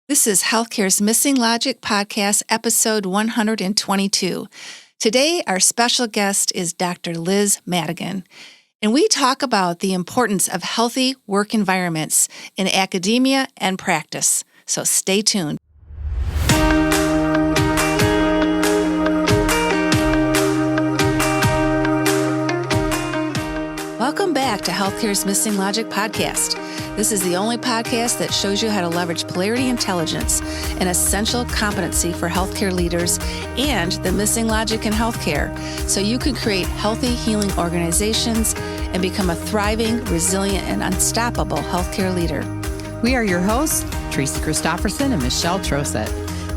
This is Healthcare's Missing Logic podcast, episode 122. Today, our special guest is Dr. Liz Madigan, and we talk about the importance of healthy work environments in academia and practice. So stay tuned. Welcome back to Healthcare's Missing Logic podcast. This is the only podcast that shows you how to leverage Polarity intelligence, an essential competency for healthcare leaders, and the missing logic in healthcare, so you can create healthy, healing organizations and become a thriving, resilient, and unstoppable healthcare leader. We are your hosts, Tracy Christofferson and Michelle Trosett.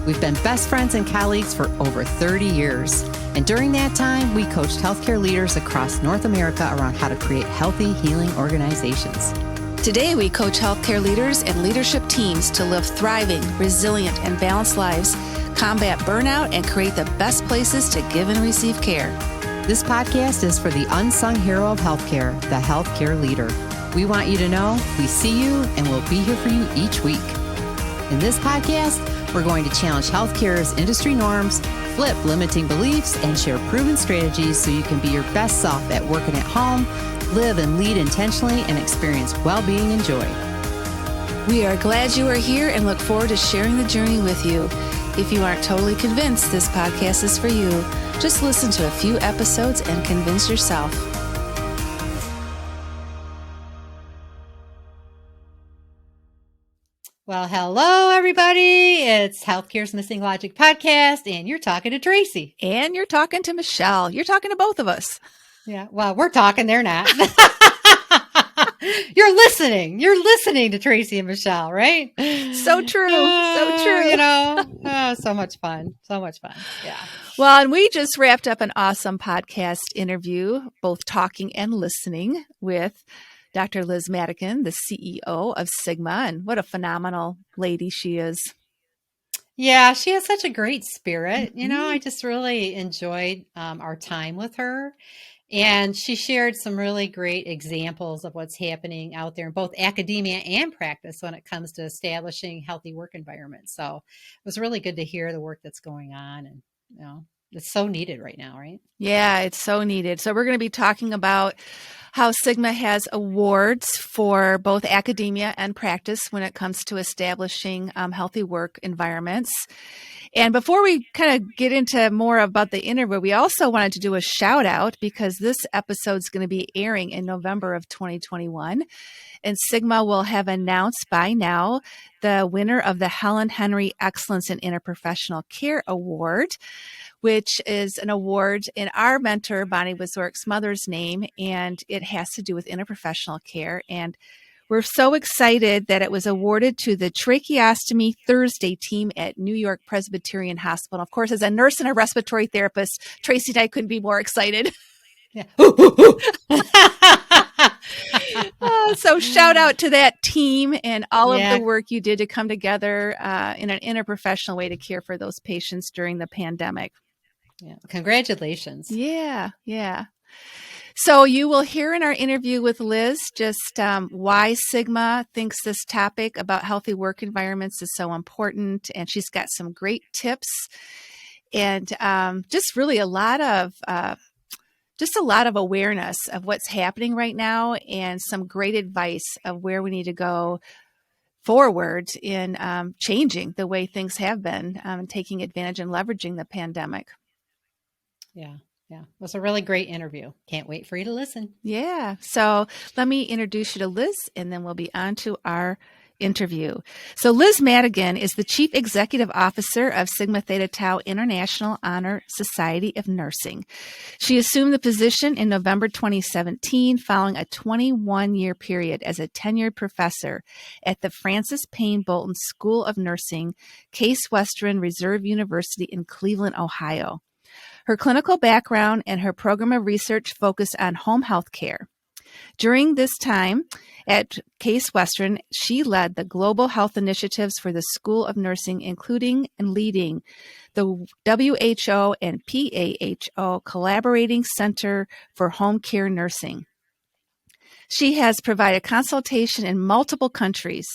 We've been best friends and colleagues for over 30 years. And during that time, we coached healthcare leaders across North America around how to create healthy, healing organizations. Today, we coach healthcare leaders and leadership teams to live thriving, resilient, and balanced lives, combat burnout, and create the best places to give and receive care. This podcast is for the unsung hero of healthcare, the healthcare leader. We want you to know we see you and we'll be here for you each week. In this podcast, we're going to challenge healthcare's industry norms, flip limiting beliefs, and share proven strategies so you can be your best self at work and at home, live and lead intentionally, and experience well-being and joy. We are glad you are here and look forward to sharing the journey with you. If you aren't totally convinced this podcast is for you, just listen to a few episodes and convince yourself. Well, hello, everybody. It's Healthcare's Missing Logic podcast, and you're talking to Tracy. And you're talking to Michelle. You're talking to both of us. Yeah, well, we're talking. They're not. You're listening. You're listening to Tracy and Michelle, right? So true. So true. You know, so much fun. So much fun. Yeah. Well, and we just wrapped up an awesome podcast interview, both talking and listening with Dr. Liz Madigan, the CEO of Sigma, and what a phenomenal lady she is. Yeah, she has such a great spirit. You know, I just really enjoyed our time with her. And she shared some really great examples of what's happening out there in both academia and practice when it comes to establishing healthy work environments. So it was really good to hear the work that's going on. And, you know, it's so needed right now, right? Yeah, it's so needed. So we're going to be talking about how Sigma has awards for both academia and practice when it comes to establishing healthy work environments. And before we kind of get into more about the interview, we also wanted to do a shout out because this episode is going to be airing in November of 2021. And Sigma will have announced by now the winner of the Helen Henry Excellence in Interprofessional Care Award, which is an award in our mentor, Bonnie Wizork's mother's name, and it has to do with interprofessional care. And we're so excited that it was awarded to the Tracheostomy Thursday team at New York Presbyterian Hospital. Of course, as a nurse and a respiratory therapist, Tracy and I couldn't be more excited. Yeah. So shout out to that team and all of the work you did to come together in an interprofessional way to care for those patients during the pandemic. Yeah. Congratulations. Yeah. So you will hear in our interview with Liz just why Sigma thinks this topic about healthy work environments is so important. And she's got some great tips and just really a lot of awareness of what's happening right now and some great advice of where we need to go forward in changing the way things have been and taking advantage and leveraging the pandemic. Yeah. It was a really great interview. Can't wait for you to listen. Yeah. So let me introduce you to Liz, and then we'll be on to our interview. So Liz Madigan is the Chief Executive Officer of Sigma Theta Tau International Honor Society of Nursing. She assumed the position in November 2017 following a 21-year period as a tenured professor at the Francis Payne Bolton School of Nursing, Case Western Reserve University in Cleveland, Ohio. Her clinical background and her program of research focused on home health care. During this time at Case Western, she led the global health initiatives for the School of Nursing, including and leading the WHO and PAHO Collaborating Center for Home Care Nursing. She has provided consultation in multiple countries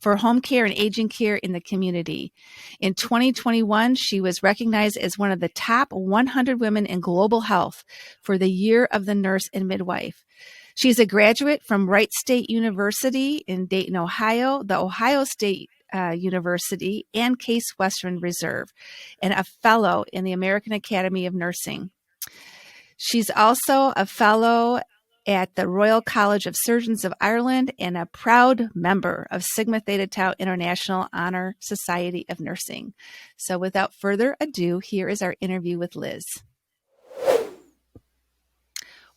for home care and aging care in the community. In 2021, she was recognized as one of the top 100 women in global health for the Year of the Nurse and Midwife. She's a graduate from Wright State University in Dayton, Ohio, the Ohio State University, and Case Western Reserve, and a fellow in the American Academy of Nursing. She's also a fellow at the Royal College of Surgeons of Ireland and a proud member of Sigma Theta Tau International Honor Society of Nursing. So without further ado, here is our interview with Liz.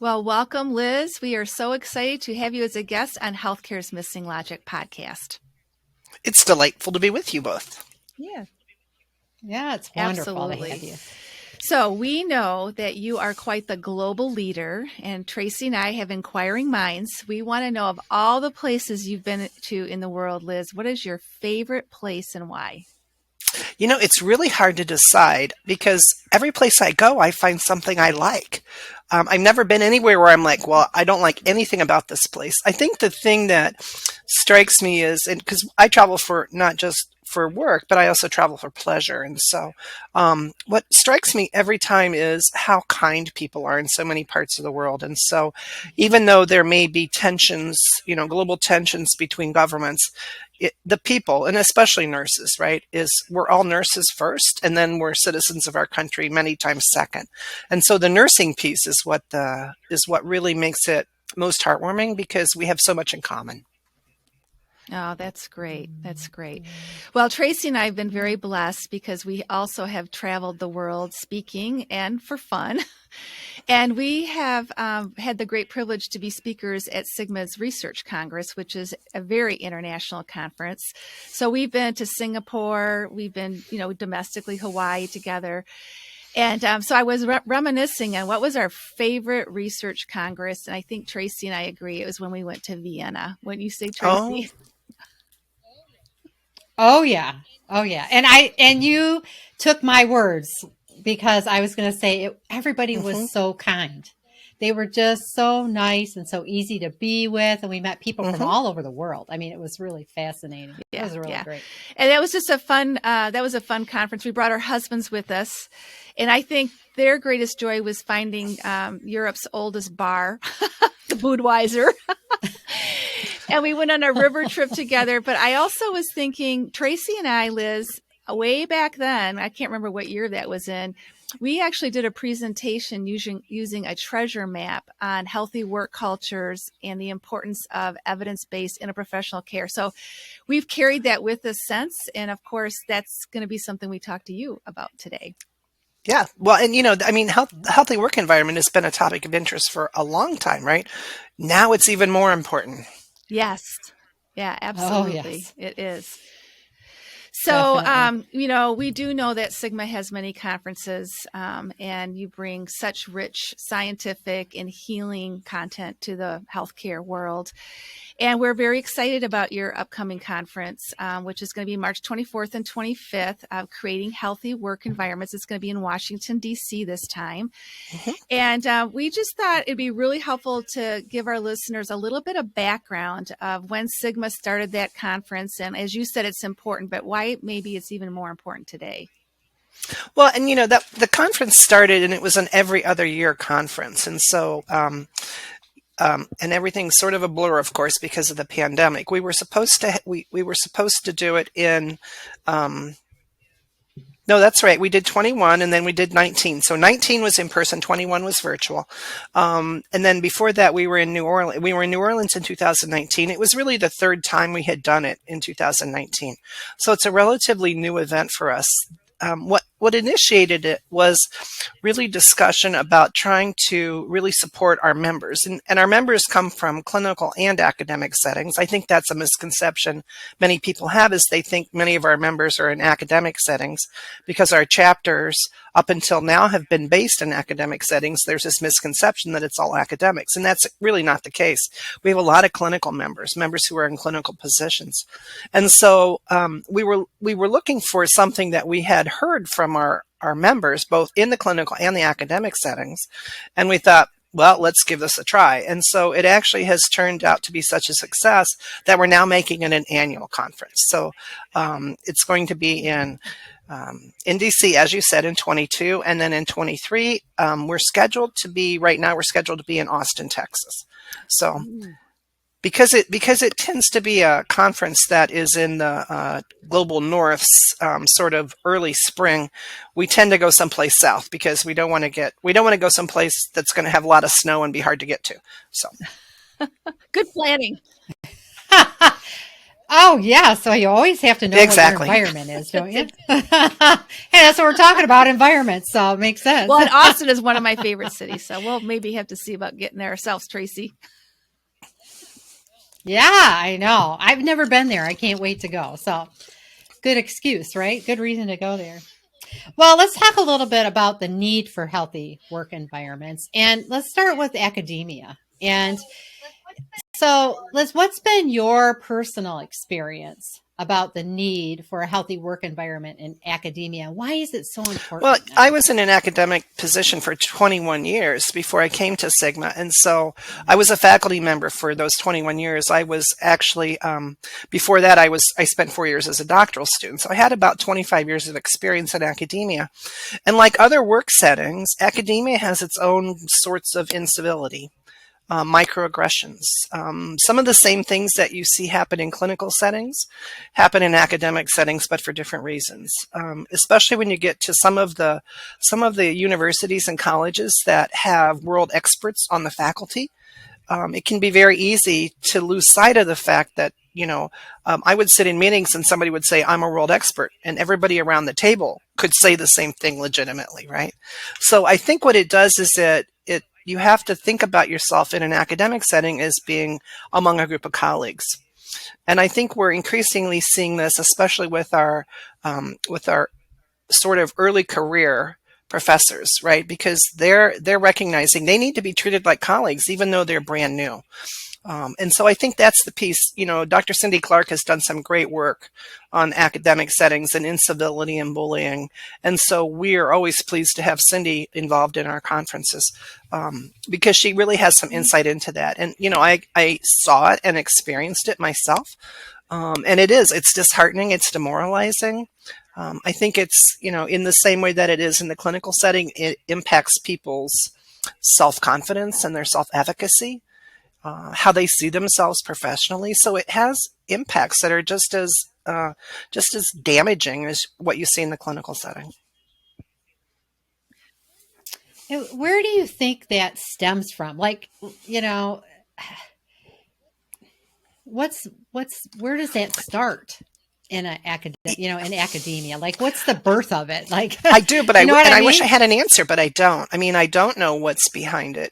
Well, welcome, Liz. We are so excited to have you as a guest on Healthcare's Missing Logic podcast. It's delightful to be with you both. Yeah, it's wonderful to have you. So we know that you are quite the global leader, and Tracy and I have inquiring minds. We want to know, of all the places you've been to in the world, Liz, what is your favorite place and why? You know, it's really hard to decide because every place I go, I find something I like. I've never been anywhere where I'm like, well, I don't like anything about this place. I think the thing that strikes me is, and because I travel for not just for work, but I also travel for pleasure. And so what strikes me every time is how kind people are in so many parts of the world. And so even though there may be tensions, global tensions between governments, the people, and especially nurses, right, we're all nurses first, and then we're citizens of our country many times second. And so the nursing piece is what really makes it most heartwarming because we have so much in common. Oh, that's great. That's great. Well, Tracy and I have been very blessed because we also have traveled the world speaking and for fun. And we have had the great privilege to be speakers at Sigma's Research Congress, which is a very international conference. So we've been to Singapore, we've been, domestically Hawaii together. And so I was reminiscing on what was our favorite research congress. And I think Tracy and I agree. It was when we went to Vienna. Wouldn't you say, Tracy? Oh yeah. And you took my words because I was going to say everybody was so kind. They were just so nice and so easy to be with. And we met people from all over the world. I mean, it was really fascinating. It was really great. And that was just a fun conference. We brought our husbands with us. And I think their greatest joy was finding Europe's oldest bar, the Budweiser. And we went on a river trip together. But I also was thinking, Tracy and I, Liz, way back then, I can't remember what year that was in, we actually did a presentation using a treasure map on healthy work cultures and the importance of evidence-based interprofessional care. So we've carried that with us since. And of course, that's going to be something we talk to you about today. Yeah. Well, and healthy work environment has been a topic of interest for a long time, right? Now it's even more important. Yes. Yeah, absolutely. Oh, yes. It is. So, we do know that Sigma has many conferences, and you bring such rich scientific and healing content to the healthcare world. And we're very excited about your upcoming conference, which is going to be March 24th and 25th, Creating Healthy Work Environments. It's going to be in Washington, D.C. this time. And we just thought it'd be really helpful to give our listeners a little bit of background of when Sigma started that conference. And as you said, it's important, but why maybe it's even more important today. Well, and that the conference started, and it was an every other year conference. And so, and everything's sort of a blur, of course, because of the pandemic. We were supposed to do it in, no, that's right. We did 21 and then we did 19. So 19 was in person, 21 was virtual. And then before that, we were in New Orleans. We were in New Orleans in 2019. It was really the third time we had done it in 2019. So it's a relatively new event for us. What initiated it was really discussion about trying to really support our members. And our members come from clinical and academic settings. I think that's a misconception many people have, is they think many of our members are in academic settings because our chapters up until now have been based in academic settings. There's this misconception that it's all academics, and that's really not the case. We have a lot of clinical members who are in clinical positions. And so we were looking for something that we had heard from our members, both in the clinical and the academic settings. And we thought, well, let's give this a try. And so it actually has turned out to be such a success that we're now making it an annual conference. So it's going to be in DC, as you said, in 22, and then in 23, we're scheduled to be in Austin, Texas. So because it tends to be a conference that is in the global north's sort of early spring, we tend to go someplace south because we don't want to go someplace that's going to have a lot of snow and be hard to get to. So Good planning. Oh, yeah. So you always have to know Exactly. what your environment is, don't you? Hey, that's what we're talking about, environment. So it makes sense. Well, and Austin is one of my favorite cities, so we'll maybe have to see about getting there ourselves, Tracy. Yeah, I know. I've never been there. I can't wait to go. So good excuse, right? Good reason to go there. Well, let's talk a little bit about the need for healthy work environments. And let's start with academia. And so, Liz, what's been your personal experience about the need for a healthy work environment in academia? Why is it so important? Well, I was in an academic position for 21 years before I came to Sigma. And so I was a faculty member for those 21 years. I was actually, before that, I spent 4 years as a doctoral student. So I had about 25 years of experience in academia. And like other work settings, academia has its own sorts of incivility. Microaggressions. Some of the same things that you see happen in clinical settings happen in academic settings, but for different reasons. Especially when you get to some of the universities and colleges that have world experts on the faculty. It can be very easy to lose sight of the fact that, I would sit in meetings and somebody would say, I'm a world expert, and everybody around the table could say the same thing legitimately, right? So I think what it does is that you have to think about yourself in an academic setting as being among a group of colleagues. And I think we're increasingly seeing this, especially with our sort of early career professors, right? Because they're recognizing they need to be treated like colleagues, even though they're brand new. And so I think that's the piece. Dr. Cindy Clark has done some great work on academic settings and incivility and bullying. And so we are always pleased to have Cindy involved in our conferences because she really has some insight into that. And, I saw it and experienced it myself. And it's disheartening. It's demoralizing. I think it's, in the same way that it is in the clinical setting, it impacts people's self-confidence and their self-efficacy. How they see themselves professionally. So it has impacts that are just as damaging as what you see in the clinical setting. Where do you think that stems from? Like, where does that start in academia? Like, what's the birth of it? Like, I do, but I wish I had an answer, but I don't. I don't know what's behind it.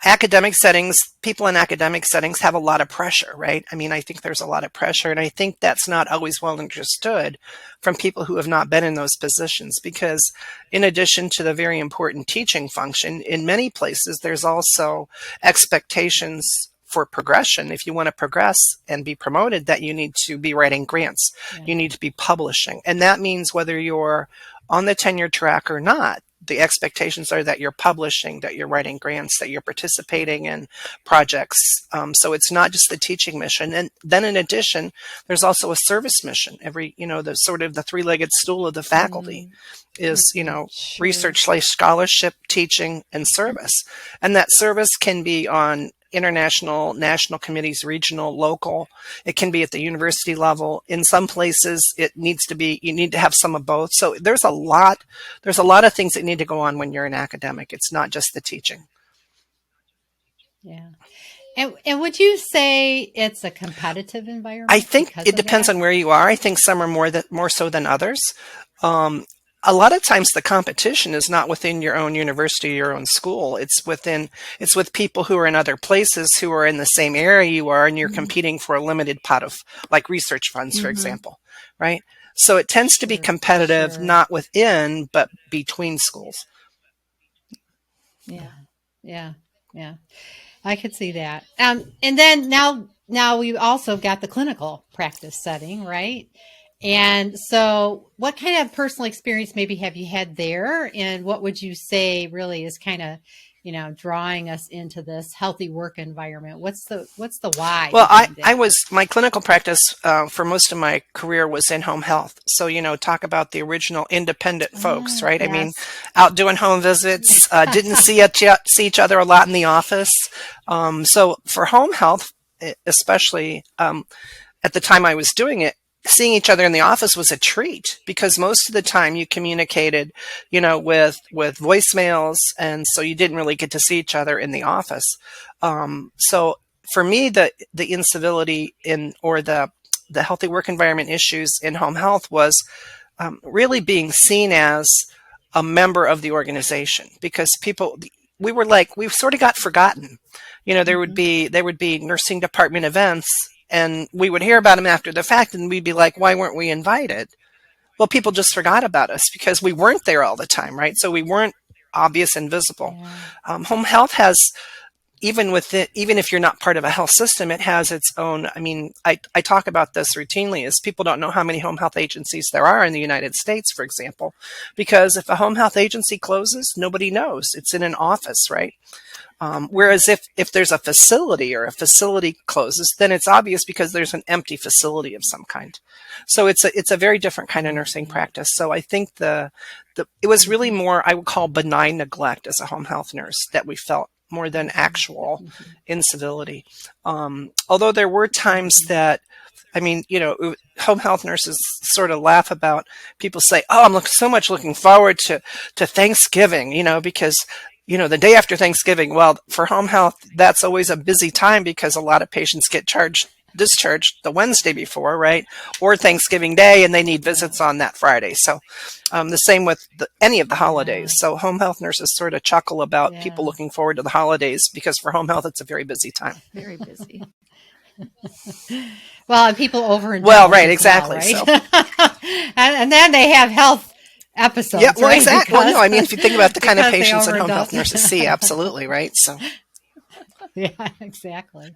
Academic settings, people in academic settings have a lot of pressure, right? I think there's a lot of pressure, and I think that's not always well understood from people who have not been in those positions, because in addition to the very important teaching function, in many places, there's also expectations for progression. If you want to progress and be promoted, that you need to be writing grants. Yeah. You need to be publishing. And that means whether you're on the tenure track or not, the expectations are that you're publishing, that you're writing grants, that you're participating in projects. So it's not just the teaching mission. And then in addition, there's also a service mission. The sort of the three-legged stool of the faculty is, Sure. research/scholarship, teaching, and service. And that service can be on international, national committees, regional, local. It can be at the university level. In some places, you need to have some of both. So there's a lot of things that need to go on when you're an academic. It's not just the teaching. Yeah. And would you say it's a competitive environment? I think it depends on where you are. I think some are more so than others. A lot of times the competition is not within your own university, your own school. It's with people who are in other places who are in the same area you are, and you're competing for a limited pot of, like, research funds, for example, right? So it tends to be competitive, not within, but between schools. Yeah. I could see that. And then now we've also got the clinical practice setting, right? And so what kind of personal experience maybe have you had there? And what would you say really is kind of drawing us into this healthy work environment? What's the why? Well, behind it? my clinical practice for most of my career was in home health. So, talk about the original independent folks, right? I mean, Yes. out doing home visits, didn't see each other a lot in the office. So for home health, especially at the time I was doing it, seeing each other in the office was a treat because most of the time you communicated, with voicemails, and so you didn't really get to see each other in the office. So for me, the incivility or the healthy work environment issues in home health was really being seen as a member of the organization because we sort of got forgotten. There would be nursing department events, and we would hear about them after the fact, and we'd be like, why weren't we invited? Well, people just forgot about us because we weren't there all the time, right? So we weren't obvious and visible. Yeah. Home health has, even if you're not part of a health system, it has its own. I mean, I talk about this routinely as people don't know how many home health agencies there are in the United States, for example, because if a home health agency closes, nobody knows. It's in an office, right? Whereas if there's a facility or a facility closes, then it's obvious because there's an empty facility of some kind. So it's a very different kind of nursing practice. So I think it was really more, I would call benign neglect as a home health nurse that we felt more than actual incivility. Although there were times that, home health nurses sort of laugh about people say, oh, I'm so much looking forward to Thanksgiving, because the day after Thanksgiving, well, for home health, that's always a busy time because a lot of patients get discharged the Wednesday before, right? Or Thanksgiving Day, and they need visits on that Friday. So the same with any of the holidays. So home health nurses sort of chuckle about people looking forward to the holidays because for home health, it's a very busy time. Very busy. Well, and people overindulge. Well, right, exactly. Well, right? So. and then they have health episodes. Yeah, well, right? exactly. Well, no, I mean, if you think about the kind of because they patients that home overdose. health nurses see, absolutely, right? So, Yeah, exactly.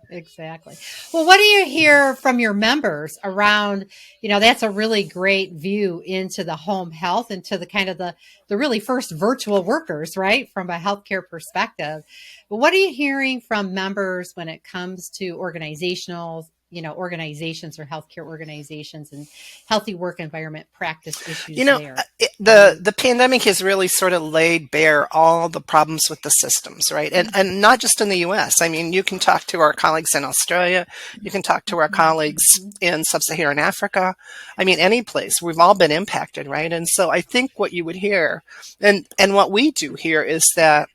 Well, what do you hear from your members around, that's a really great view into the home health and to the kind of the really first virtual workers, right? From a healthcare perspective. But what are you hearing from members when it comes to organizations or healthcare organizations and healthy work environment practice issues there? The pandemic has really sort of laid bare all the problems with the systems, right? And not just in the U.S. I mean, you can talk to our colleagues in Australia. You can talk to our colleagues in sub-Saharan Africa. I mean, any place. We've all been impacted, right? And so I think what you would hear and what we do here is that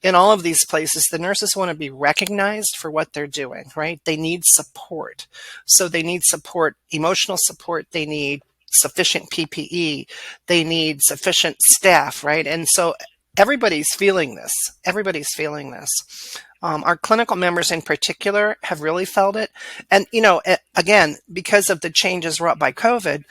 in all of these places, the nurses want to be recognized for what they're doing, right? They need support. So they need support, emotional support. They need sufficient PPE. They need sufficient staff, right? And so everybody's feeling this. Our clinical members in particular have really felt it. And, again, because of the changes wrought by COVID,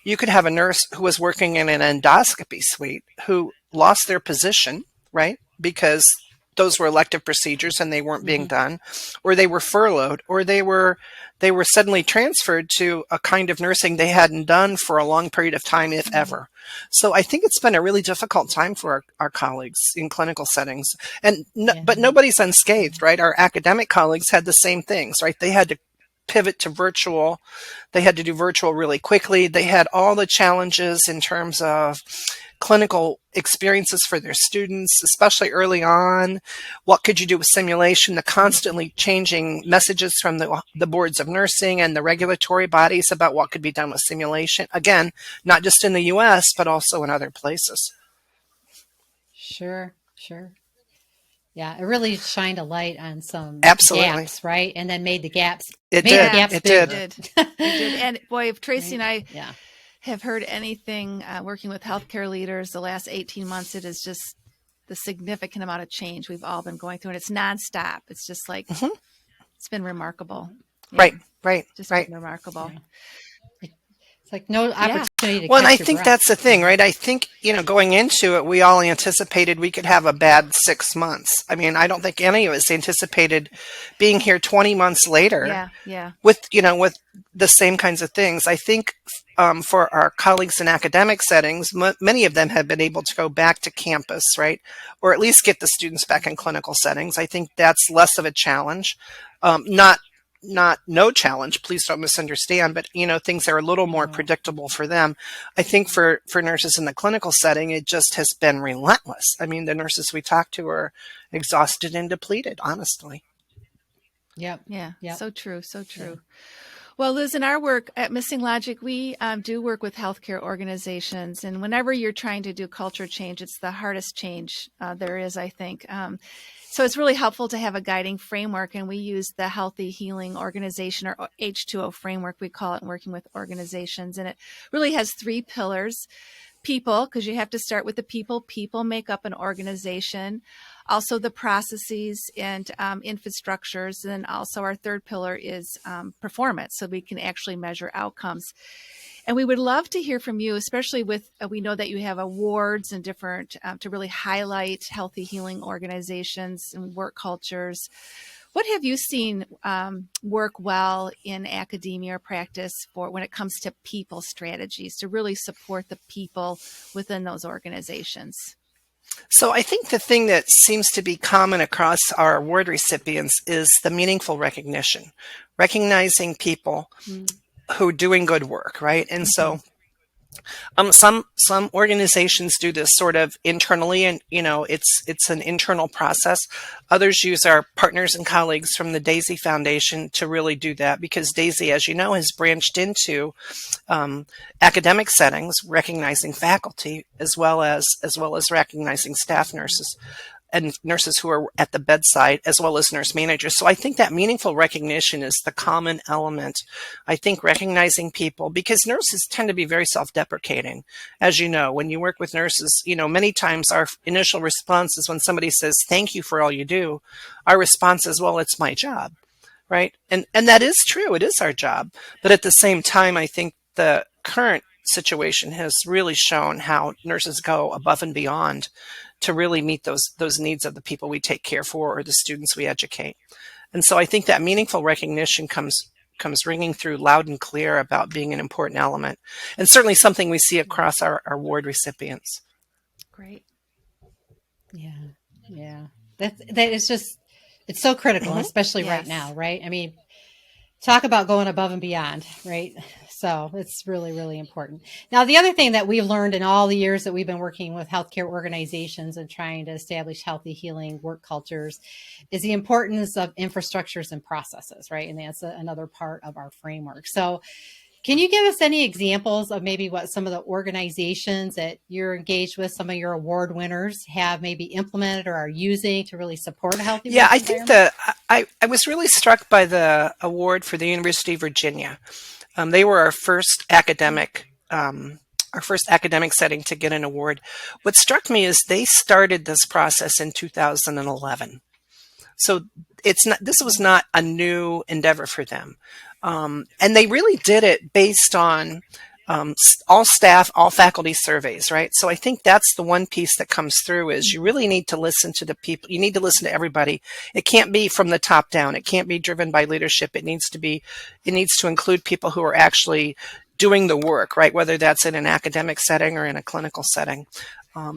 you could have a nurse who was working in an endoscopy suite who lost their position, right? Because those were elective procedures and they weren't being done, or they were furloughed, or they were suddenly transferred to a kind of nursing they hadn't done for a long period of time, if ever. So I think it's been a really difficult time for our colleagues in clinical settings. But nobody's unscathed, right? Our academic colleagues had the same things, right? They had to pivot to virtual. They had to do virtual really quickly. They had all the challenges in terms of clinical experiences for their students, especially early on. What could you do with simulation? The constantly changing messages from the boards of nursing and the regulatory bodies about what could be done with simulation. Again, not just in the U.S., but also in other places. Sure. Yeah, it really shined a light on some Absolutely. gaps, right? And then made the gaps. It did. It did. And boy, if Tracy and I Yeah. have heard anything working with healthcare leaders the last 18 months, it is just the significant amount of change we've all been going through. And it's nonstop. It's just like, it's been remarkable. Yeah. Right. Just been remarkable. Yeah. It's like no opportunity to Well, and catch I your think breath. that's the thing, right? I think, going into it, we all anticipated we could have a bad 6 months. I mean, I don't think any of us anticipated being here 20 months later Yeah. with the same kinds of things. I think for our colleagues in academic settings, many of them have been able to go back to campus, right? Or at least get the students back in clinical settings. I think that's less of a challenge. Not no challenge, please don't misunderstand, but things are a little more predictable for them. I think for nurses in the clinical setting, it just has been relentless. I mean, the nurses we talk to are exhausted and depleted, honestly. Yep. Yeah. Yep. So true. So true. Well, Liz, in our work at MissingLogic, we do work with healthcare organizations. And whenever you're trying to do culture change, it's the hardest change there is, I think. So it's really helpful to have a guiding framework. And we use the Healthy Healing Organization, or H2O framework, we call it, in working with organizations. And it really has 3 pillars. People, because you have to start with the people. People make up an organization. Also the processes and infrastructures. And then also our third pillar is performance, so we can actually measure outcomes. And we would love to hear from you, especially with, we know that you have awards and different, to really highlight healthy healing organizations and work cultures. What have you seen work well in academia or practice for when it comes to people strategies to really support the people within those organizations? So I think the thing that seems to be common across our award recipients is the meaningful recognition, recognizing people who are doing good work, right? And so some organizations do this sort of internally, and it's an internal process. Others use our partners and colleagues from the Daisy Foundation to really do that, because Daisy, as you know, has branched into academic settings, recognizing faculty as well as recognizing staff nurses and nurses who are at the bedside, as well as nurse managers. So I think that meaningful recognition is the common element. I think recognizing people, because nurses tend to be very self-deprecating. As you know, when you work with nurses, many times our initial response is when somebody says, "Thank you for all you do," our response is, "Well, it's my job," right? And that is true. It is our job. But at the same time, I think the current situation has really shown how nurses go above and beyond to really meet those needs of the people we take care for or the students we educate. And so I think that meaningful recognition comes ringing through loud and clear about being an important element, and certainly something we see across our award recipients. Great. Yeah. That is just, it's so critical, especially right now, right? I mean, talk about going above and beyond, right? So it's really, really important. Now, the other thing that we've learned in all the years that we've been working with healthcare organizations and trying to establish healthy healing work cultures is the importance of infrastructures and processes, right? And that's another part of our framework. So can you give us any examples of maybe what some of the organizations that you're engaged with, some of your award winners, have maybe implemented or are using to really support a healthy work I think I was really struck by the award for the University of Virginia. They were our first academic setting to get an award. What struck me is they started this process in 2011. So this was not a new endeavor for them. And they really did it based on all staff, all faculty surveys, right? So I think that's the one piece that comes through is you really need to listen to the people. You need to listen to everybody. It can't be from the top down. It can't be driven by leadership. It needs to include people who are actually doing the work, right? Whether that's in an academic setting or in a clinical setting.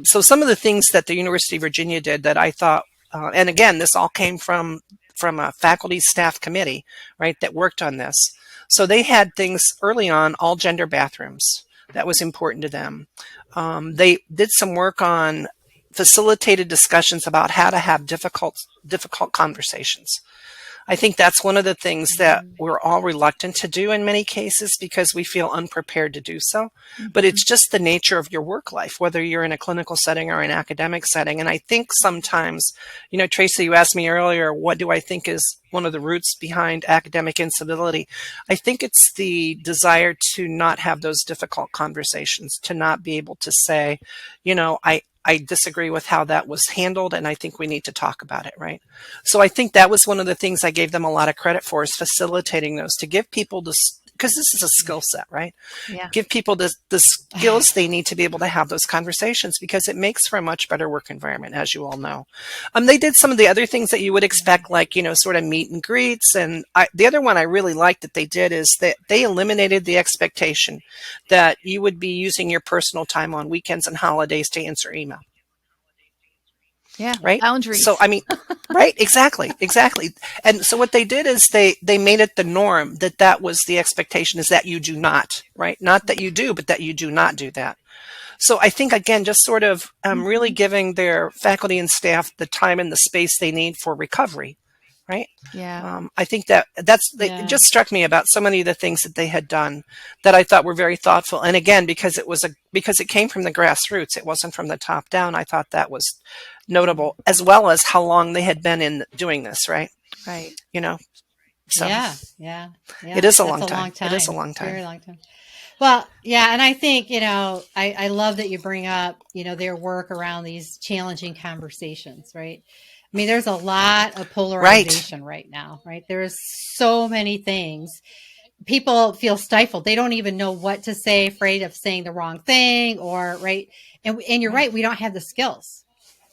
So some of the things that the University of Virginia did that I thought, and again, this all came from a faculty staff committee, right, that worked on this. So they had things early on, all gender bathrooms. That was important to them. They did some work on facilitated discussions about how to have difficult conversations. I think that's one of the things that we're all reluctant to do in many cases because we feel unprepared to do so. But it's just the nature of your work life, whether you're in a clinical setting or an academic setting. And I think sometimes, Tracy, you asked me earlier, what do I think is one of the roots behind academic incivility? I think it's the desire to not have those difficult conversations, to not be able to say, I disagree with how that was handled, and I think we need to talk about it, right? So I think that was one of the things I gave them a lot of credit for, is facilitating those, to give people because this is a skill set, right? Yeah. Give people the skills they need to be able to have those conversations, because it makes for a much better work environment, as you all know. They did some of the other things that you would expect, like, sort of meet and greets. And the other one I really liked that they did is that they eliminated the expectation that you would be using your personal time on weekends and holidays to answer email. Yeah. Right. Boundaries. So, right. Exactly. And so what they did is they made it the norm that was the expectation, is that you do not, right? Not that you do, but that you do not do that. So I think, again, just sort of really giving their faculty and staff the time and the space they need for recovery. Right. Yeah. I think it just struck me about so many of the things that they had done that I thought were very thoughtful. And again, because it came from the grassroots, it wasn't from the top down. I thought that was notable, as well as how long they had been in doing this. Right. Right. So Yeah. it is a long That's time. It is a long time. Very long time. Well, yeah. And I think, I love that you bring up, their work around these challenging conversations, right? I mean, there's a lot of polarization right now, right? There's so many things. People feel stifled. They don't even know what to say, afraid of saying the wrong thing, right. And you're right. We don't have the skills.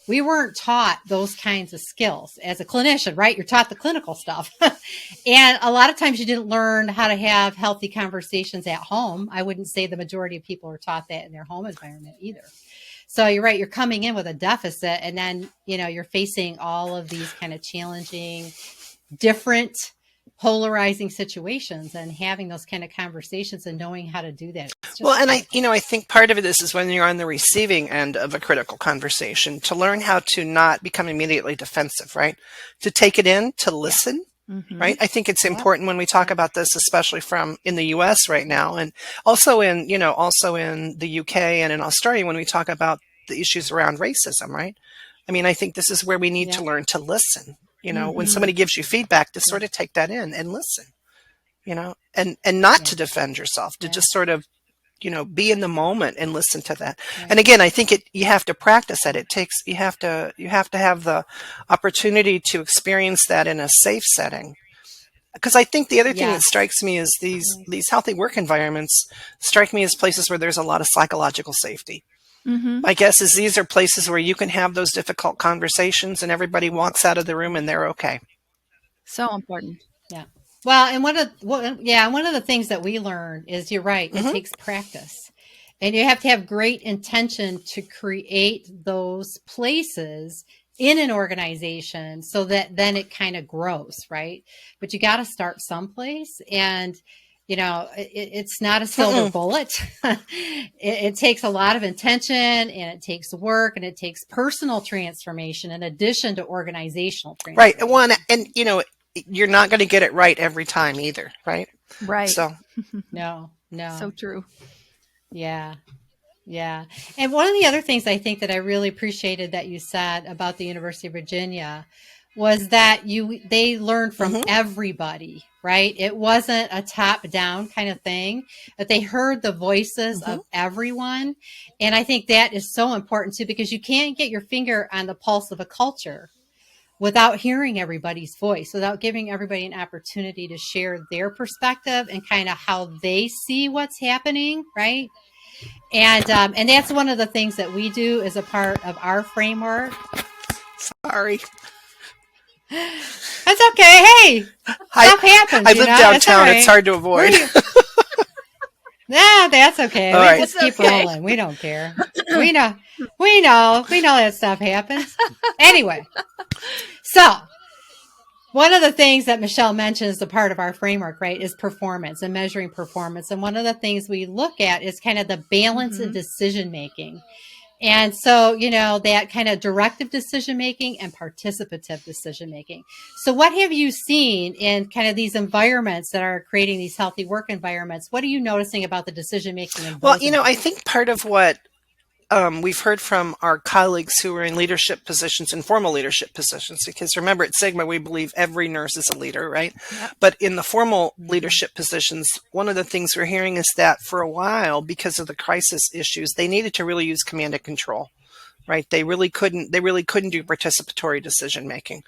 We weren't taught those kinds of skills as a clinician, right? You're taught the clinical stuff. And a lot of times you didn't learn how to have healthy conversations at home. I wouldn't say the majority of people are taught that in their home environment either. So you're right. You're coming in with a deficit, and then, you're facing all of these kind of challenging, different, polarizing situations, and having those kind of conversations and knowing how to do that. Well, and I think part of it is when you're on the receiving end of a critical conversation, to learn how to not become immediately defensive, right? To take it in, to listen. Mm-hmm. Right. I think it's important when we talk about this, especially in the US right now, and also in the UK and in Australia, when we talk about the issues around racism, right? I mean, I think this is where we need to learn to listen, when somebody gives you feedback, to sort of take that in and listen, and not to defend yourself, to just sort of, be in the moment and listen to that. Right. And again, I think you have to practice that. You have to have the opportunity to experience that in a safe setting. Because I think the other thing that strikes me is these healthy work environments strike me as places where there's a lot of psychological safety. Mm-hmm. My guess is these are places where you can have those difficult conversations and everybody walks out of the room and they're okay. So important. Yeah. Well, and one of the things that we learned is, you're right, it takes practice. And you have to have great intention to create those places in an organization so that then it kind of grows, right? But you got to start someplace, and it's not a silver bullet. It takes a lot of intention, and it takes work, and it takes personal transformation in addition to organizational transformation. Right. And you're not going to get it right every time either, right? Right. So no. So true. Yeah. And one of the other things I think that I really appreciated that you said about the University of Virginia was that they learned from everybody, right? It wasn't a top-down kind of thing, but they heard the voices of everyone. And I think that is so important too, because you can't get your finger on the pulse of a culture without hearing everybody's voice, without giving everybody an opportunity to share their perspective and kind of how they see what's happening, right? And that's one of the things that we do as a part of our framework. Sorry. That's okay. Hey, stuff happens. I live downtown. Right. It's hard to avoid. Nah, that's okay. All we just keep rolling. We don't care. We know that stuff happens. Anyway, so one of the things that Michelle mentioned as a part of our framework, right, is performance and measuring performance. And one of the things we look at is kind of the balance in decision making. And so, that kind of directive decision making and participative decision making. So what have you seen in kind of these environments that are creating these healthy work environments? What are you noticing about the decision making? Well, I think part of what we've heard from our colleagues who are in leadership positions, informal leadership positions, because remember at Sigma, we believe every nurse is a leader, right? Yep. But in the formal leadership positions, one of the things we're hearing is that for a while, because of the crisis issues, they needed to really use command and control, right? They really couldn't do participatory decision making.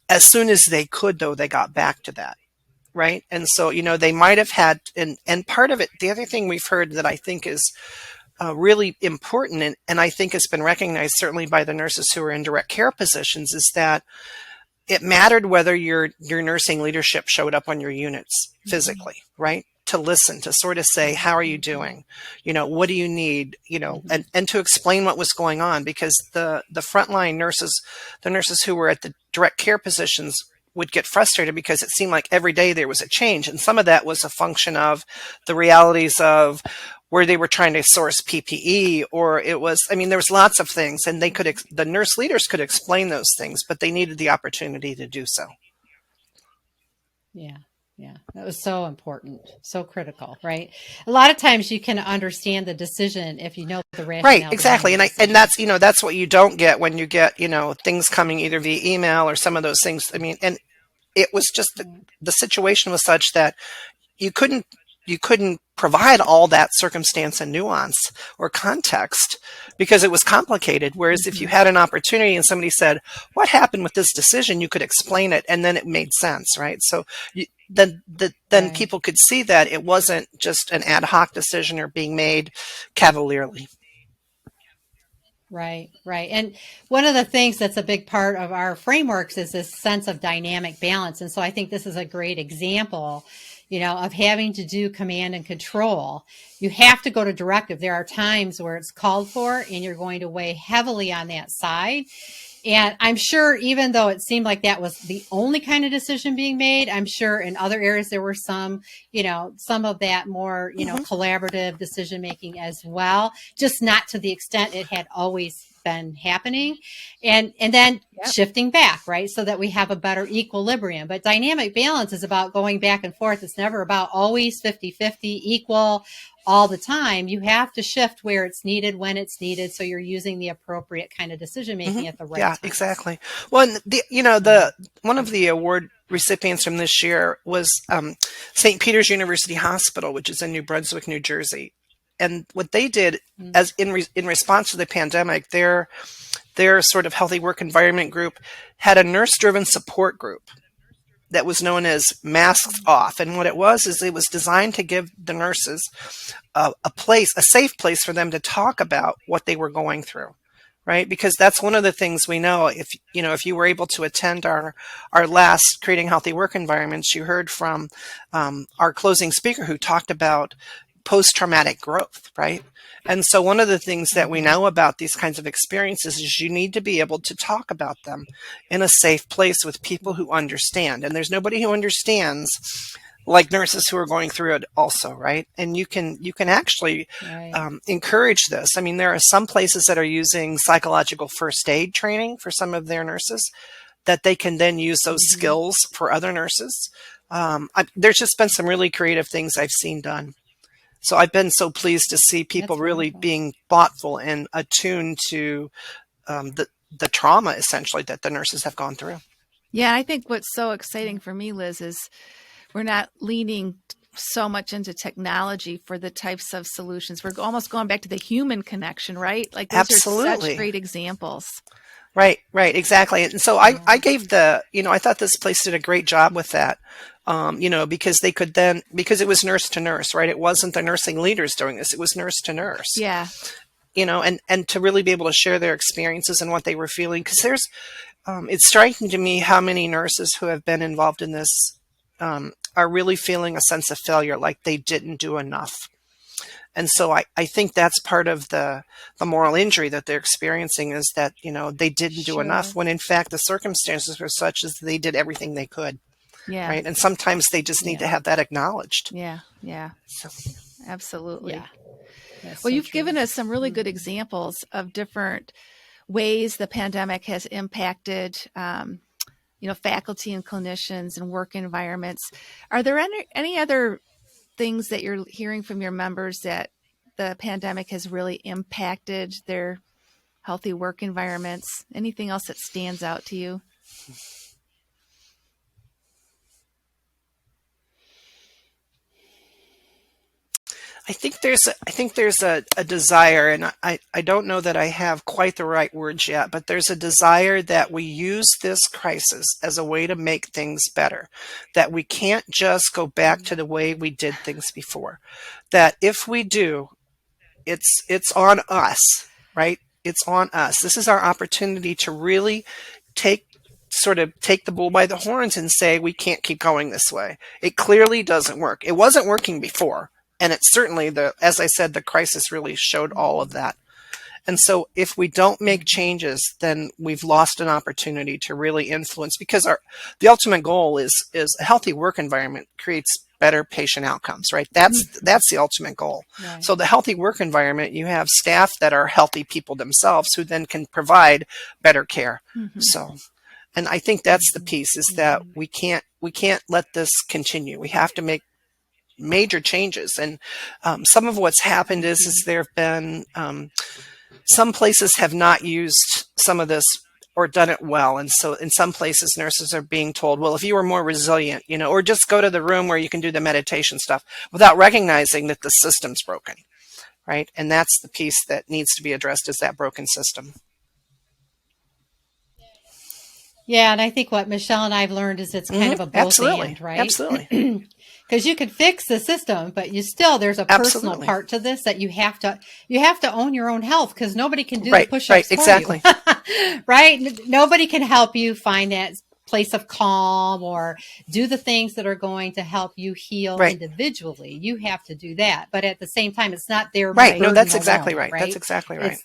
As soon as they could, though, they got back to that. right? And so, they might have had, and part of it, the other thing we've heard that I think is really important, and I think has been recognized certainly by the nurses who are in direct care positions, is that it mattered whether your nursing leadership showed up on your units physically, right? To listen, to sort of say, how are you doing? What do you need? And to explain what was going on, because the frontline nurses, the nurses who were at the direct care positions, would get frustrated because it seemed like every day there was a change. And some of that was a function of the realities of where they were trying to source PPE, or it was, there was lots of things, and the nurse leaders could explain those things, but they needed the opportunity to do so. Yeah. Yeah. That was so important, so critical, right? A lot of times you can understand the decision if you know the rationale. Right, exactly. And that's what you don't get when you get, things coming either via email or some of those things. And it was just the situation was such that you couldn't provide all that circumstance and nuance or context because it was complicated. Whereas if you had an opportunity and somebody said, what happened with this decision, you could explain it, and then it made sense, right? So then Right. people could see that it wasn't just an ad hoc decision or being made cavalierly. Right, right. And one of the things that's a big part of our frameworks is this sense of dynamic balance. And so I think this is a great example, of having to do command and control. You have to go to directive. There are times where it's called for and you're going to weigh heavily on that side. And I'm sure even though it seemed like that was the only kind of decision being made, I'm sure in other areas there were some of that more, collaborative decision making as well, just not to the extent it had always been happening. And then shifting back, right? So that we have a better equilibrium. But dynamic balance is about going back and forth. It's never about always 50-50 equal all the time. You have to shift where it's needed, when it's needed, so you're using the appropriate kind of decision making at the right time. Yeah, exactly. Well, one of the award recipients from this year was St. Peter's University Hospital, which is in New Brunswick, New Jersey. And what they did as in response to the pandemic, their sort of healthy work environment group had a nurse-driven support group that was known as Masks Off. And what it was is it was designed to give the nurses a safe place for them to talk about what they were going through, right? Because that's one of the things we know. If you were able to attend our last Creating Healthy Work Environments, you heard from our closing speaker who talked about post-traumatic growth, right? And so one of the things that we know about these kinds of experiences is you need to be able to talk about them in a safe place with people who understand. And there's nobody who understands like nurses who are going through it also, right? And you can actually encourage this. There are some places that are using psychological first aid training for some of their nurses that they can then use those skills for other nurses. There's just been some really creative things I've seen done. So I've been so pleased to see people really being thoughtful and attuned to the trauma, essentially, that the nurses have gone through. Yeah, I think what's so exciting for me, Liz, is we're not leaning so much into technology for the types of solutions. We're almost going back to the human connection, right? Like those Absolutely. are such great examples. Right, exactly. And so I gave I thought this place did a great job with that. Because they could because it was nurse to nurse, right? It wasn't the nursing leaders doing this. It was nurse to nurse. Yeah. And to really be able to share their experiences and what they were feeling. Because it's striking to me how many nurses who have been involved in this are really feeling a sense of failure, like they didn't do enough. And so I think that's part of the moral injury that they're experiencing is that, they didn't do enough when in fact the circumstances were such as they did everything they could. Yeah. Right. And sometimes they just need to have that acknowledged. Yeah. Yeah. So. Absolutely. Yeah. Well, you've given us some really good examples of different ways the pandemic has impacted, faculty and clinicians and work environments. Are there any other things that you're hearing from your members that the pandemic has really impacted their healthy work environments? Anything else that stands out to you? I think there's a desire, and I don't know that I have quite the right words yet, but there's a desire that we use this crisis as a way to make things better, that we can't just go back to the way we did things before, that if we do, it's on us, right? It's on us. This is our opportunity to really take take the bull by the horns and say, we can't keep going this way. It clearly doesn't work. It wasn't working before. And it's certainly as I said, the crisis really showed all of that. And so if we don't make changes, then we've lost an opportunity to really influence, because the ultimate goal is a healthy work environment creates better patient outcomes, right? That's the ultimate goal. Right. So the healthy work environment, you have staff that are healthy people themselves who then can provide better care. So, and I think that's the piece, is that we can't let this continue. We have to make major changes. And some of what's happened is there have been some places have not used some of this or done it well. And so in some places, nurses are being told, well, if you were more resilient, or just go to the room where you can do the meditation stuff, without recognizing that the system's broken, right? And that's the piece that needs to be addressed, is that broken system. Yeah, and I think what Michelle and I've learned is it's kind of a both and, right? Absolutely. Because you could fix the system, but there's a personal part to this that you have to own your own health, because nobody can do the push-ups for exactly. you. Right? Nobody can help you find that place of calm or do the things that are going to help you heal individually. You have to do that. But at the same time, it's not their right. No, that's burden exactly alone, right. That's exactly right.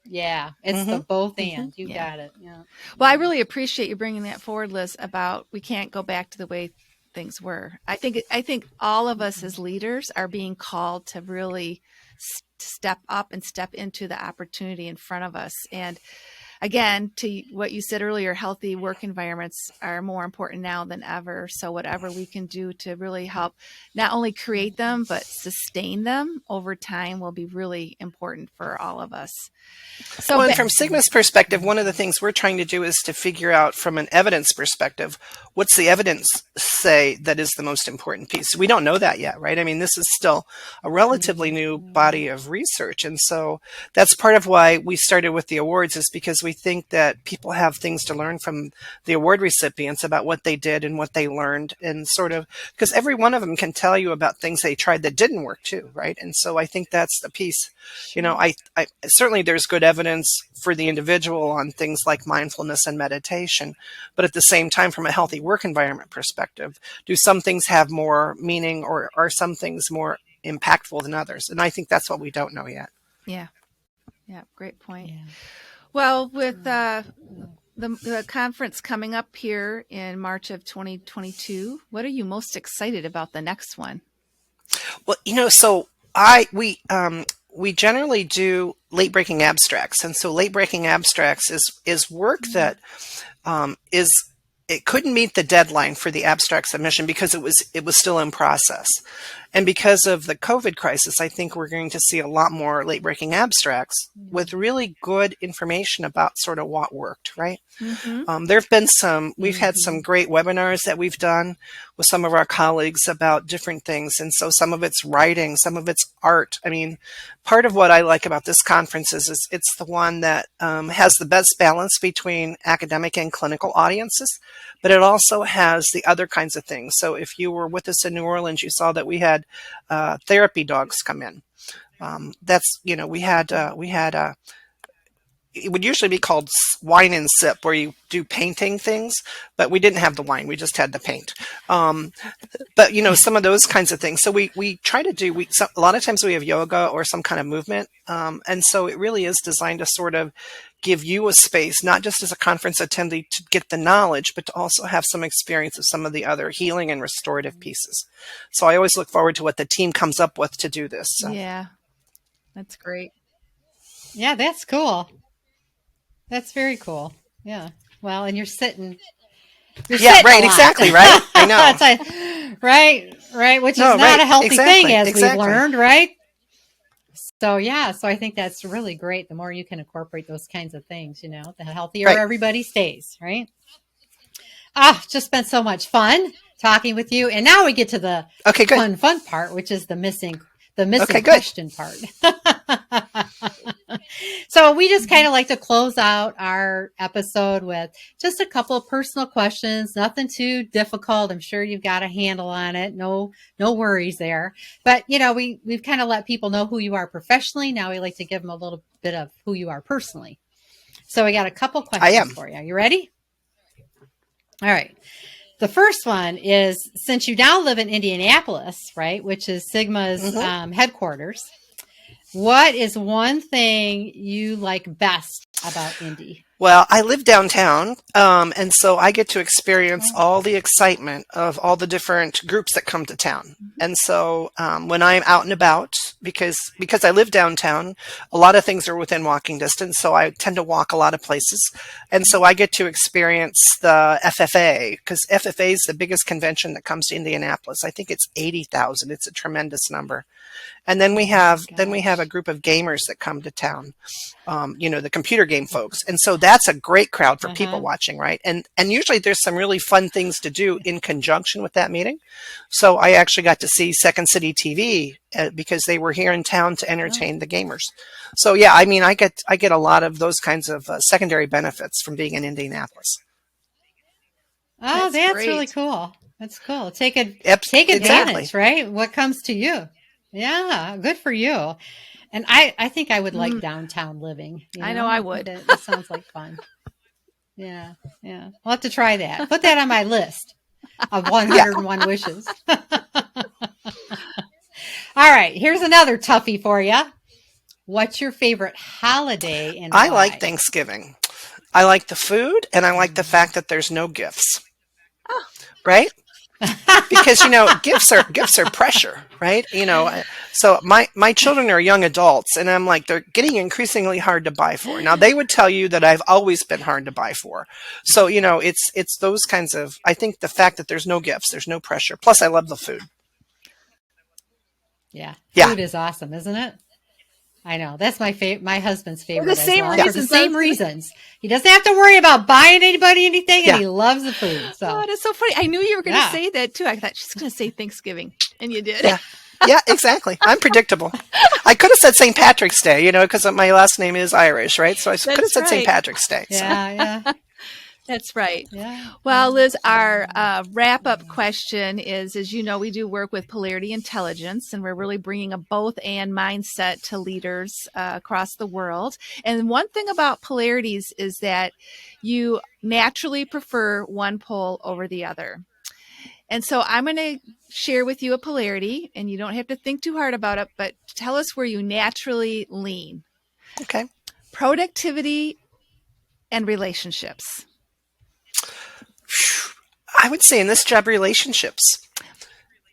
It's the both and. You got it. Yeah. Well, I really appreciate you bringing that forward, Liz, about we can't go back to the way things were. I think all of us as leaders are being called to really step up and step into the opportunity in front of us. And again, to what you said earlier, healthy work environments are more important now than ever. So whatever we can do to really help not only create them, but sustain them over time will be really important for all of us. So and from Sigma's perspective, one of the things we're trying to do is to figure out, from an evidence perspective, what's the evidence say that is the most important piece? We don't know that yet, right? I mean, this is still a relatively new body of research. And so that's part of why we started with the awards, is because we think that people have things to learn from the award recipients about what they did and what they learned, and because every one of them can tell you about things they tried that didn't work too, right? And so I think that's the piece. I certainly there's good evidence for the individual on things like mindfulness and meditation, but at the same time, from a healthy work environment perspective, do some things have more meaning, or are some things more impactful than others? And I think that's what we don't know yet. Yeah, great point. Yeah. Well, with the conference coming up here in March of 2022, what are you most excited about the next one? Well, so we generally do late breaking abstracts, and so late breaking abstracts is work that it couldn't meet the deadline for the abstract submission because it was still in process. And because of the COVID crisis, I think we're going to see a lot more late breaking abstracts with really good information about sort of what worked, right? There have been we've had some great webinars that we've done with some of our colleagues about different things. And so some of it's writing, some of it's art. I mean, part of what I like about this conference is it's the one that has the best balance between academic and clinical audiences, but it also has the other kinds of things. So if you were with us in New Orleans, you saw that we had therapy dogs come in. It would usually be called wine and sip, where you do painting things, but we didn't have the wine. We just had the paint. But, some of those kinds of things. So we try to do, a lot of times we have yoga or some kind of movement. And so it really is designed to sort of give you a space, not just as a conference attendee to get the knowledge, but to also have some experience of some of the other healing and restorative pieces. So I always look forward to what the team comes up with to do this. So. Yeah, that's great. Yeah, that's cool. That's very cool. Yeah. Well, and you're sitting right. Exactly. Right. I know. right. Which is not a healthy thing, as we've learned, right? So, so I think that's really great. The more you can incorporate those kinds of things, the healthier everybody stays, right? It's just been so much fun talking with you. And now we get to the fun part, which is the the missing question part. So we just kind of like to close out our episode with just a couple of personal questions, nothing too difficult. I'm sure you've got a handle on it. No worries there. But, we've kind of let people know who you are professionally. Now we like to give them a little bit of who you are personally. So we got a couple questions for you. Are you ready? All right. The first one is, since you now live in Indianapolis, right, which is Sigma's headquarters, what is one thing you like best about Indy? Well, I live downtown, and so I get to experience all the excitement of all the different groups that come to town. And so when I'm out and about, because I live downtown, a lot of things are within walking distance, so I tend to walk a lot of places. And so I get to experience the FFA, because FFA is the biggest convention that comes to Indianapolis. I think it's 80,000. It's a tremendous number. And then we have a group of gamers that come to town, the computer game folks. And so that's a great crowd for people watching, right? And usually there's some really fun things to do in conjunction with that meeting. So I actually got to see Second City TV because they were here in town to entertain the gamers. So yeah, I mean, I get a lot of those kinds of secondary benefits from being in Indianapolis. Oh, that's really cool. That's cool. Take advantage, right? What comes to you? Yeah, good for you. And I think I would like downtown living. I know I would. It sounds like fun. Yeah. I'll have to try that. Put that on my list of 101 wishes. All right, here's another toughie for you. What's your favorite holiday and why? I like Thanksgiving. I like the food, and I like the fact that there's no gifts. Oh. Right? Because gifts are pressure, right? So my children are young adults, and I'm like, they're getting increasingly hard to buy for. Now they would tell you that I've always been hard to buy for. So it's those kinds of. I think the fact that there's no gifts, there's no pressure. Plus, I love the food. Yeah, food is awesome, isn't it? I know. That's my husband's favorite. For the same reasons. For the same reasons. He doesn't have to worry about buying anybody anything, and he loves the food. So. Oh, that's so funny. I knew you were going to say that too. I thought she's going to say Thanksgiving, and you did. Yeah, exactly. I'm predictable. I could have said St. Patrick's Day, because my last name is Irish, right? So I could have said St. Patrick's Day. So. Yeah. That's right. Yeah. Well, Liz, our wrap-up question is, as you know, we do work with Polarity Intelligence, and we're really bringing a both-and mindset to leaders across the world. And one thing about Polarities is that you naturally prefer one pole over the other. And so I'm going to share with you a polarity, and you don't have to think too hard about it, but tell us where you naturally lean. Okay. Productivity and relationships. I would say in this job, relationships.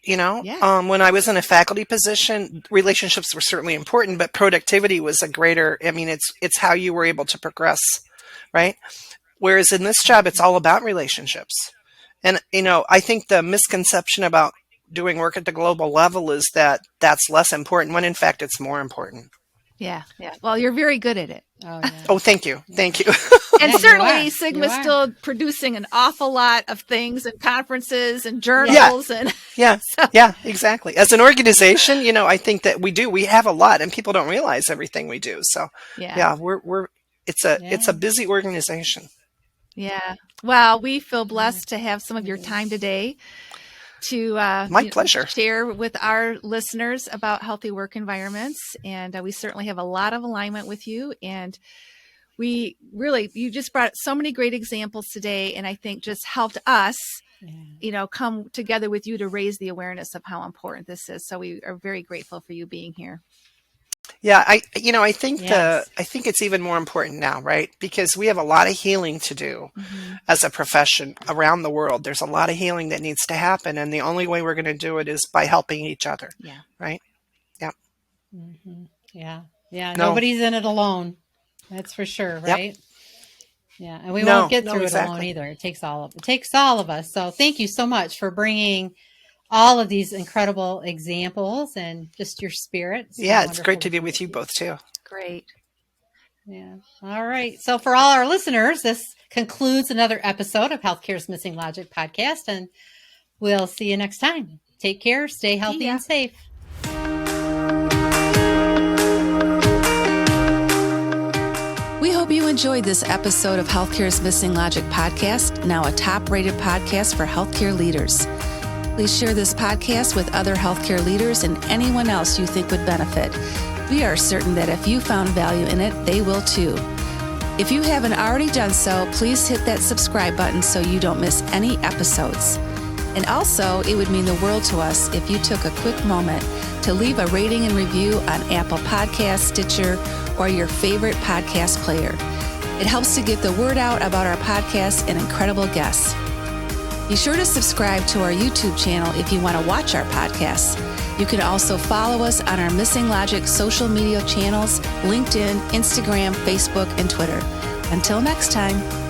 When I was in a faculty position, relationships were certainly important, but productivity was a greater. I mean, it's how you were able to progress, right? Whereas in this job, it's all about relationships. And I think the misconception about doing work at the global level is that that's less important, when in fact it's more important. Yeah. Well, you're very good at it. Oh, yeah. Oh, thank you. And certainly Sigma's still producing an awful lot of things and conferences and journals. Yeah, exactly. As an organization, I think that we have a lot, and people don't realize everything we do. So it's a busy organization. Yeah. Well, we feel blessed to have some of your time today to my pleasure. Share with our listeners about healthy work environments. And we certainly have a lot of alignment with you. And you just brought so many great examples today, and I think just helped us, come together with you to raise the awareness of how important this is. So we are very grateful for you being here. Yeah, I think I think it's even more important now, right? Because we have a lot of healing to do as a profession around the world. There's a lot of healing that needs to happen, and the only way we're going to do it is by helping each other. Yeah. Right. Yeah. Mm-hmm. Yeah. Nobody's in it alone. That's for sure, right? Yep. Yeah, and we won't get through it alone either. It takes all of us. So thank you so much for bringing all of these incredible examples and just your spirit. It's great to be with you both too. Great. Yeah. All right. So for all our listeners, this concludes another episode of Healthcare's Missing Logic podcast, and we'll see you next time. Take care, stay healthy and safe. enjoyed this episode of Healthcare's Missing Logic podcast, now a top-rated podcast for healthcare leaders. Please share this podcast with other healthcare leaders and anyone else you think would benefit. We are certain that if you found value in it, they will too. If you haven't already done so, please hit that subscribe button so you don't miss any episodes. And also, it would mean the world to us if you took a quick moment to leave a rating and review on Apple Podcasts, Stitcher, or your favorite podcast player. It helps to get the word out about our podcast and incredible guests. Be sure to subscribe to our YouTube channel if you want to watch our podcasts. You can also follow us on our Missing Logic social media channels, LinkedIn, Instagram, Facebook, and Twitter. Until next time.